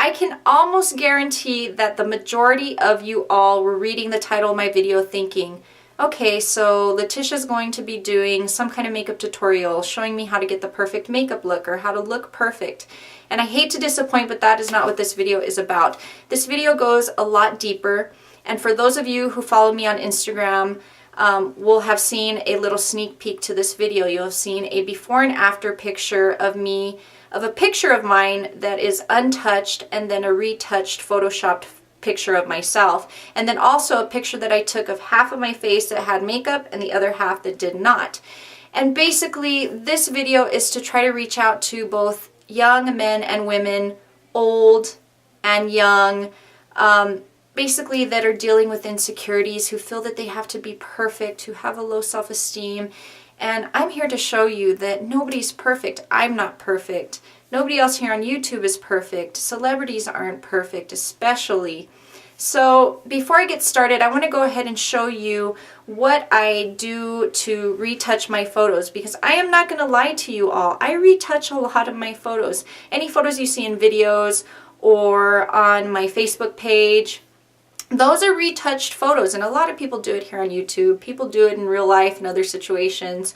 I can almost guarantee that the majority of you all were reading the title of my video thinking, okay, so Letitia's going to be doing some kind of makeup tutorial showing me how to get the perfect makeup look or how to look perfect. And I hate to disappoint, but that is not what this video is about. This video goes a lot deeper, and for those of you who follow me on Instagram, will have seen a little sneak peek to this video. You'll have seen a before and after picture of me, of a picture of mine that is untouched, and then a retouched photoshopped picture of myself, and then also a picture that I took of half of my face that had makeup and the other half that did not. And basically this video is to try to reach out to both young men and women, old and young, basically that are dealing with insecurities, who feel that they have to be perfect, who have a low self-esteem. And I'm here to show you that nobody's perfect. I'm not perfect. Nobody else here on YouTube is perfect. Celebrities aren't perfect, especially. So before I get started, I want to go ahead and show you what I do to retouch my photos, because I am not going to lie to you all. I retouch a lot of my photos. Any photos you see in videos or on my Facebook page, those are retouched photos, and a lot of people do it here on YouTube. People do it in real life and other situations.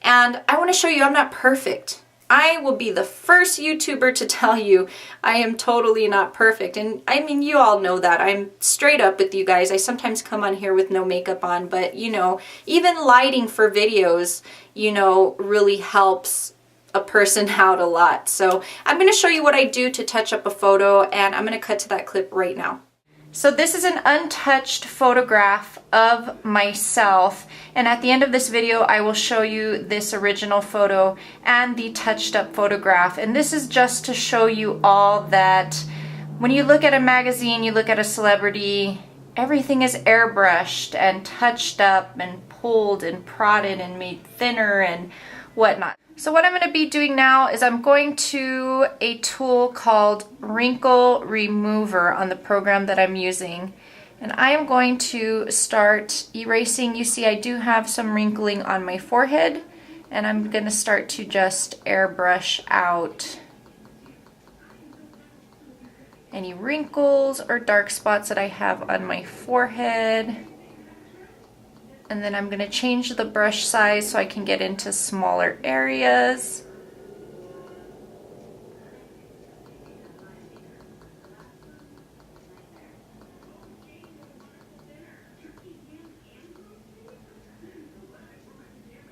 And I want to show you I'm not perfect. I will be the first YouTuber to tell you I am totally not perfect. And I mean, you all know that. I'm straight up with you guys. I sometimes come on here with no makeup on, but you know, even lighting for videos, you know, really helps a person out a lot. So I'm going to show you what I do to touch up a photo, and I'm going to cut to that clip right now. So this is an untouched photograph of myself, and at the end of this video I will show you this original photo and the touched up photograph. And this is just to show you all that when you look at a magazine, you look at a celebrity, everything is airbrushed and touched up and pulled and prodded and made thinner and whatnot. So what I'm going to be doing now is I'm going to a tool called Wrinkle Remover on the program that I'm using. And I am going to start erasing. You see I do have some wrinkling on my forehead, and I'm going to start to just airbrush out any wrinkles or dark spots that I have on my forehead. And then I'm going to change the brush size so I can get into smaller areas.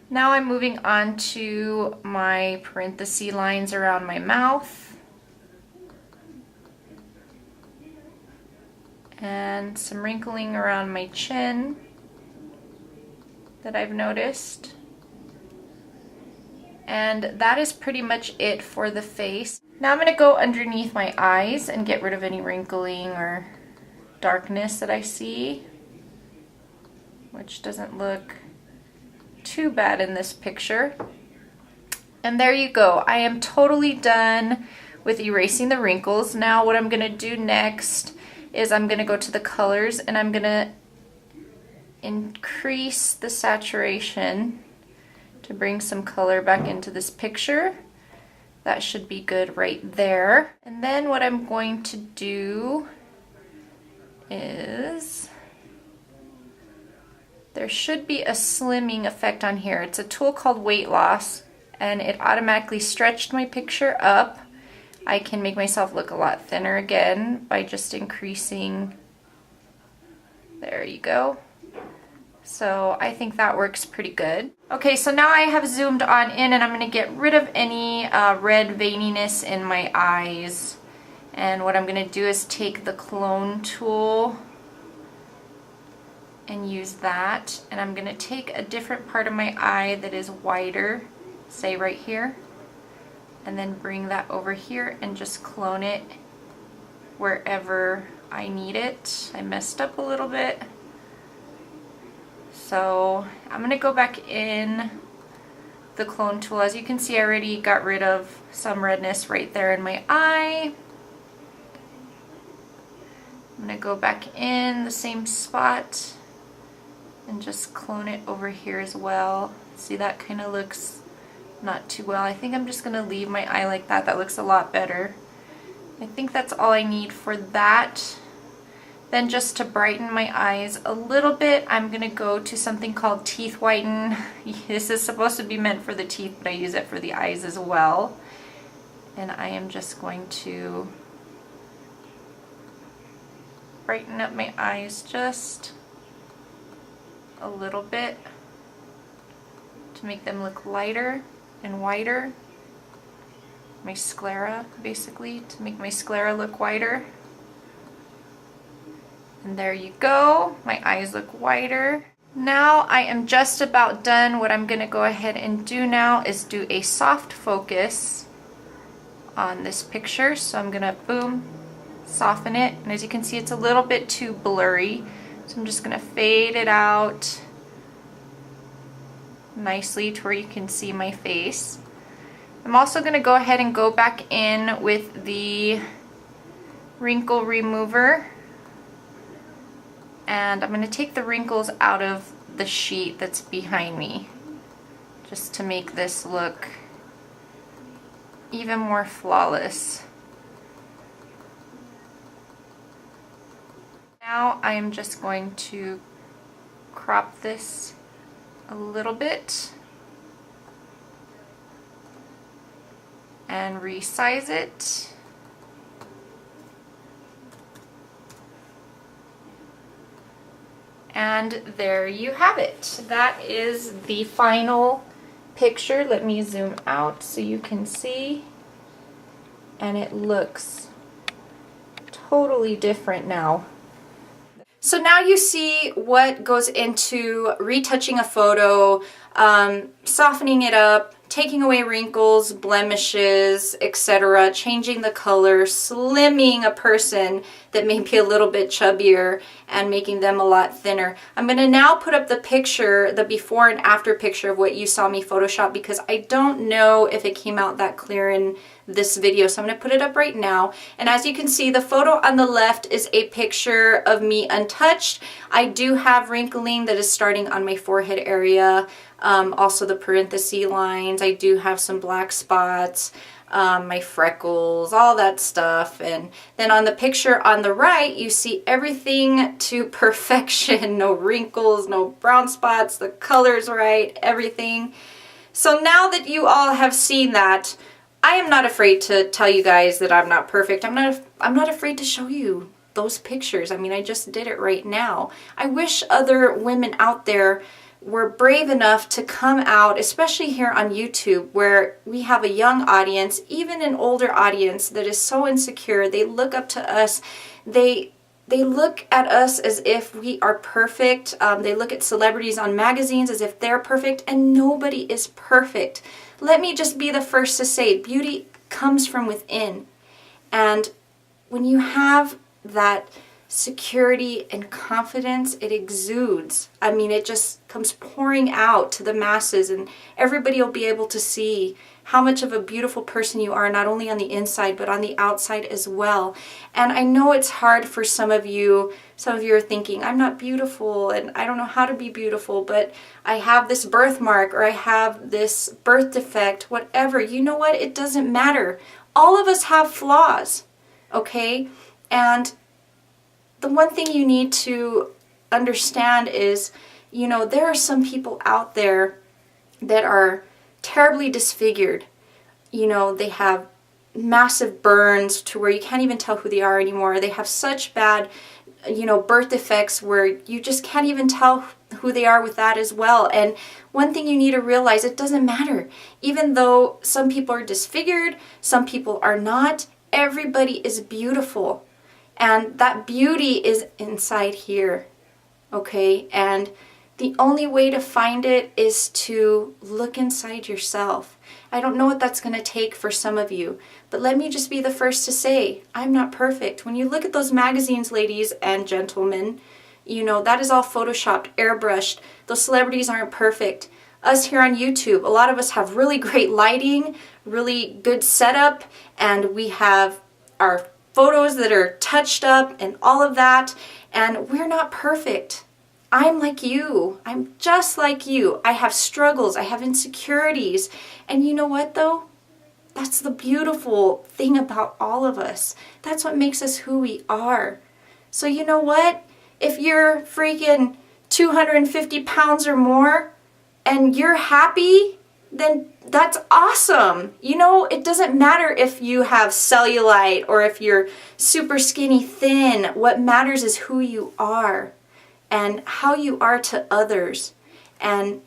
Now I'm moving on to my parenthesis lines around my mouth. And some wrinkling around my chin that I've noticed. And that is pretty much it for the face. Now I'm going to go underneath my eyes and get rid of any wrinkling or darkness that I see, which doesn't look too bad in this picture. And there you go. I am totally done with erasing the wrinkles. Now what I'm going to do next is I'm going to go to the colors, and I'm going to increase the saturation to bring some color back into this picture. That should be good right there. And then what I'm going to do is, there should be a slimming effect on here. It's a tool called Weight Loss, and it automatically stretched my picture up. I can make myself look a lot thinner again by just increasing. There you go. So I think that works pretty good. Okay, so now I have zoomed on in, and I'm going to get rid of any red veininess in my eyes. And what I'm going to do is take the clone tool and use that. And I'm going to take a different part of my eye that is wider, say right here, and then bring that over here and just clone it wherever I need it. I messed up a little bit. So I'm going to go back in the clone tool. As you can see, I already got rid of some redness right there in my eye. I'm going to go back in the same spot and just clone it over here as well. See, that kind of looks not too well. I think I'm just going to leave my eye like that. That looks a lot better. I think that's all I need for that. Then just to brighten my eyes a little bit, I'm gonna go to something called Teeth Whiten. This is supposed to be meant for the teeth, but I use it for the eyes as well. And I am just going to brighten up my eyes just a little bit to make them look lighter and whiter. My sclera, basically, to make my sclera look whiter. And there you go, my eyes look whiter. Now I am just about done. What I'm gonna go ahead and do now is do a soft focus on this picture. So I'm gonna, boom, soften it. And as you can see, it's a little bit too blurry. So I'm just gonna fade it out nicely to where you can see my face. I'm also gonna go ahead and go back in with the wrinkle remover. And I'm going to take the wrinkles out of the sheet that's behind me, just to make this look even more flawless. Now I am just going to crop this a little bit and resize it. And there you have it. That is the final picture. Let me zoom out so you can see. And it looks totally different now. So now you see what goes into retouching a photo, softening it up, taking away wrinkles, blemishes, etc., changing the color, slimming a person that may be a little bit chubbier and making them a lot thinner. I'm going to now put up the picture, the before and after picture of what you saw me Photoshop, because I don't know if it came out that clear in this video. So I'm going to put it up right now. And as you can see, the photo on the left is a picture of me untouched. I do have wrinkling that is starting on my forehead area. Also the parenthesis lines. I do have some black spots, my freckles, all that stuff. And then on the picture on the right, you see everything to perfection. No wrinkles, no brown spots, the color's right, everything. So now that you all have seen that, I am not afraid to tell you guys that I'm not perfect. I'm not afraid to show you those pictures. I mean, I just did it right now. I wish other women out there were brave enough to come out, especially here on YouTube, where we have a young audience, even an older audience that is so insecure. They look up to us. They look at us as if we are perfect. They look at celebrities on magazines as if they're perfect, and nobody is perfect. Let me just be the first to say, beauty comes from within. And when you have that security and confidence, it exudes. I mean, it just comes pouring out to the masses, and everybody will be able to see how much of a beautiful person you are, not only on the inside, but on the outside as well. And I know it's hard for some of you are thinking, I'm not beautiful, and I don't know how to be beautiful, but I have this birthmark, or I have this birth defect, whatever. You know what? It doesn't matter. All of us have flaws, okay? And the one thing you need to understand is, you know, there are some people out there that are terribly disfigured. You know, they have massive burns to where you can't even tell who they are anymore. They have such bad, you know, birth defects where you just can't even tell who they are with that as well. And one thing you need to realize, it doesn't matter. Even though some people are disfigured, some people are not, everybody is beautiful. And that beauty is inside here, okay? And the only way to find it is to look inside yourself. I don't know what that's going to take for some of you, but let me just be the first to say, I'm not perfect. When you look at those magazines, ladies and gentlemen, you know, that is all photoshopped, airbrushed. Those celebrities aren't perfect. Us here on YouTube, a lot of us have really great lighting, really good setup, and we have our photos that are touched up and all of that, and we're not perfect. I'm like you. I'm just like you. I have struggles. I have insecurities. And you know what though? That's the beautiful thing about all of us. That's what makes us who we are. So you know what? If you're freaking 250 pounds or more and you're happy, then that's awesome. You know, it doesn't matter if you have cellulite or if you're super skinny thin. What matters is who you are and how you are to others. And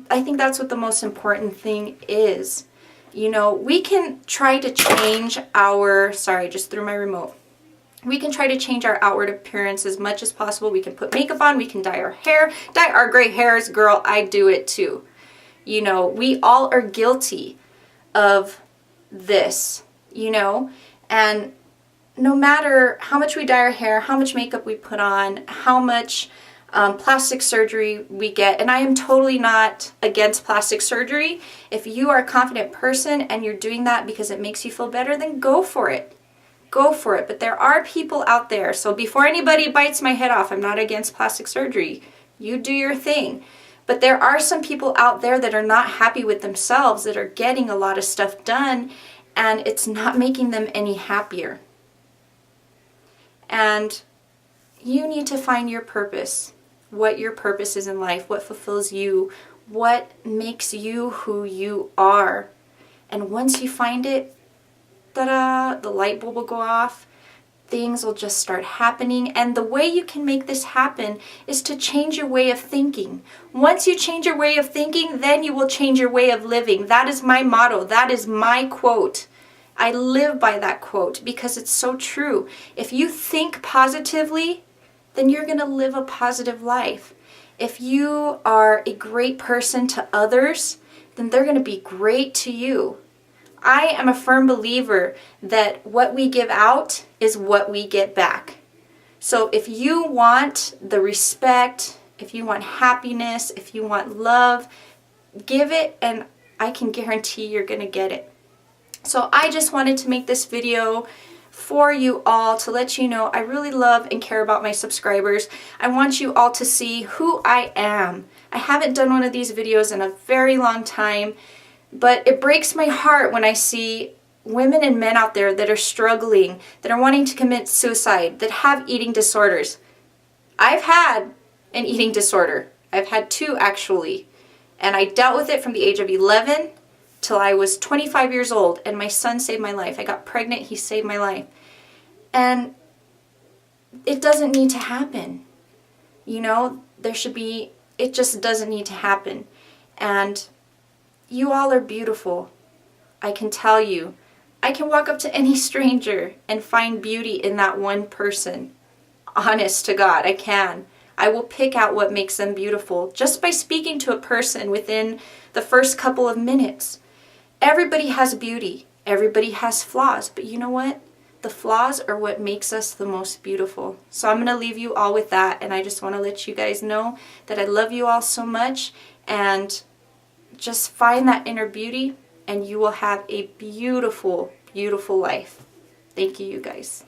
I think that's what the most important thing is. You know, we can try to change our, sorry, just threw my remote. We can try to change our outward appearance as much as possible. We can put makeup on, we can dye our hair, dye our gray hairs. Girl, I do it too. You know, we all are guilty of this, you know, and no matter how much we dye our hair, how much makeup we put on, how much plastic surgery we get, and I am totally not against plastic surgery. If you are a confident person and you're doing that because it makes you feel better, then go for it. Go for it. But there are people out there, so before anybody bites my head off, I'm not against plastic surgery. You do your thing. But there are some people out there that are not happy with themselves, that are getting a lot of stuff done, and it's not making them any happier. And you need to find your purpose. What your purpose is in life, what fulfills you, what makes you who you are. And once you find it, ta-da, the light bulb will go off, things will just start happening. And the way you can make this happen is to change your way of thinking. Once you change your way of thinking, then you will change your way of living. That is my motto. That is my quote. I live by that quote because it's so true. If you think positively, then you're going to live a positive life. If you are a great person to others, then they're going to be great to you. I am a firm believer that what we give out is what we get back. So if you want the respect, if you want happiness, if you want love, give it, and I can guarantee you're going to get it. So I just wanted to make this video for you all to let you know I really love and care about my subscribers. I want you all to see who I am. I haven't done one of these videos in a very long time, but it breaks my heart when I see women and men out there that are struggling, that are wanting to commit suicide, that have eating disorders. I've had an eating disorder. I've had two actually, and I dealt with it from the age of 11 till I was 25 years old, and my son saved my life. I got pregnant, he saved my life. And it doesn't need to happen. You know, it just doesn't need to happen. And you all are beautiful. I can tell you. I can walk up to any stranger and find beauty in that one person. Honest to God, I can. I will pick out what makes them beautiful just by speaking to a person within the first couple of minutes. Everybody has beauty. Everybody has flaws. But you know what? The flaws are what makes us the most beautiful. So I'm going to leave you all with that. And I just want to let you guys know that I love you all so much. And just find that inner beauty and you will have a beautiful, beautiful life. Thank you, you guys.